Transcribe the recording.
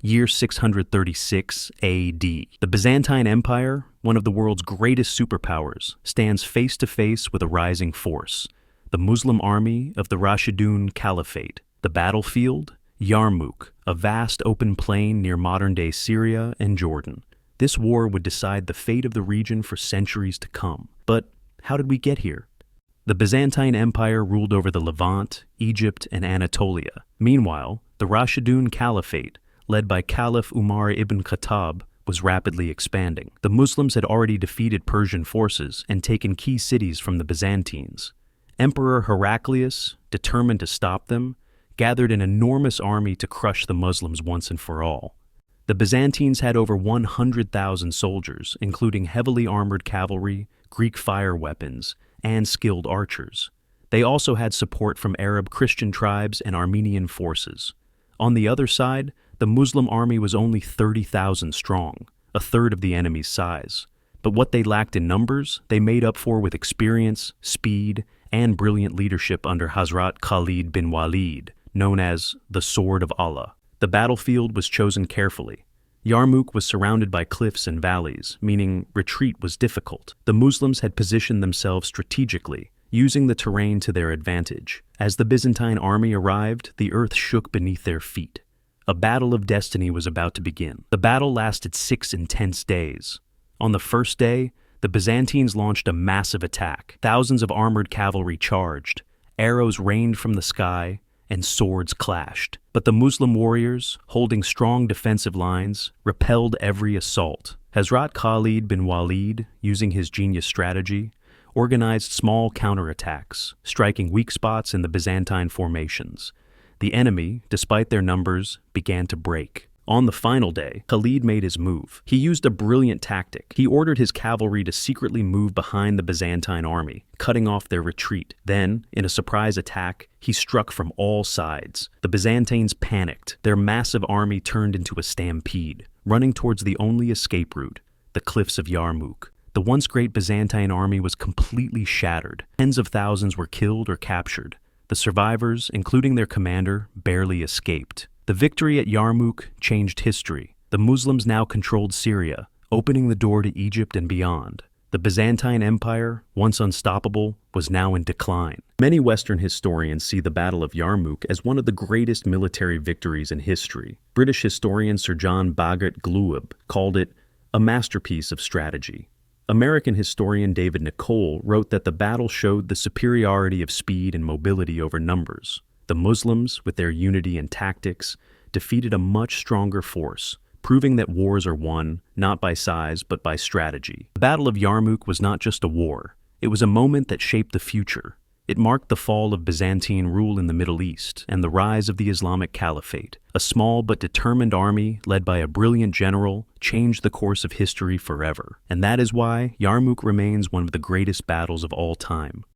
year 636 AD. The Byzantine Empire, one of the world's greatest superpowers, stands face to face with a rising force, the Muslim army of the Rashidun Caliphate. The battlefield? Yarmouk, a vast open plain near modern-day Syria and Jordan. This war would decide the fate of the region for centuries to come. But how did we get here? The Byzantine Empire ruled over the Levant, Egypt, and Anatolia. Meanwhile, the Rashidun Caliphate, led by Caliph Umar ibn Khattab, was rapidly expanding. The Muslims had already defeated Persian forces and taken key cities from the Byzantines. Emperor Heraclius, determined to stop them, gathered an enormous army to crush the Muslims once and for all. The Byzantines had over 100,000 soldiers, including heavily armored cavalry, Greek fire weapons, and skilled archers. They also had support from Arab Christian tribes and Armenian forces. On the other side, the Muslim army was only 30,000 strong, a third of the enemy's size. But what they lacked in numbers, they made up for with experience, speed, and brilliant leadership under Hazrat Khalid bin Waleed, known as the Sword of Allah. The battlefield was chosen carefully. Yarmouk was surrounded by cliffs and valleys, meaning retreat was difficult. The Muslims had positioned themselves strategically, using the terrain to their advantage. As the Byzantine army arrived, the earth shook beneath their feet. A battle of destiny was about to begin. The battle lasted 6 intense days. On the first day, the Byzantines launched a massive attack. Thousands of armored cavalry charged, arrows rained from the sky, and swords clashed. But the Muslim warriors, holding strong defensive lines, repelled every assault. Hazrat Khalid bin Waleed, using his genius strategy, organized small counterattacks, striking weak spots in the Byzantine formations. The enemy, despite their numbers, began to break. On the final day, Khalid made his move. He used a brilliant tactic. He ordered his cavalry to secretly move behind the Byzantine army, cutting off their retreat. Then, in a surprise attack, he struck from all sides. The Byzantines panicked. Their massive army turned into a stampede, running towards the only escape route, the cliffs of Yarmouk. The once great Byzantine army was completely shattered. Tens of thousands were killed or captured. The survivors, including their commander, barely escaped. The victory at Yarmouk changed history. The Muslims now controlled Syria, opening the door to Egypt and beyond. The Byzantine Empire, once unstoppable, was now in decline. Many Western historians see the Battle of Yarmouk as one of the greatest military victories in history. British historian Sir John Bagot Glueb called it a masterpiece of strategy. American historian David Nicole wrote that the battle showed the superiority of speed and mobility over numbers. The Muslims, with their unity and tactics, defeated a much stronger force, proving that wars are won not by size but by strategy. The Battle of Yarmouk was not just a war. It was a moment that shaped the future. It marked the fall of Byzantine rule in the Middle East and the rise of the Islamic Caliphate. A small but determined army, led by a brilliant general, changed the course of history forever. And that is why Yarmouk remains one of the greatest battles of all time.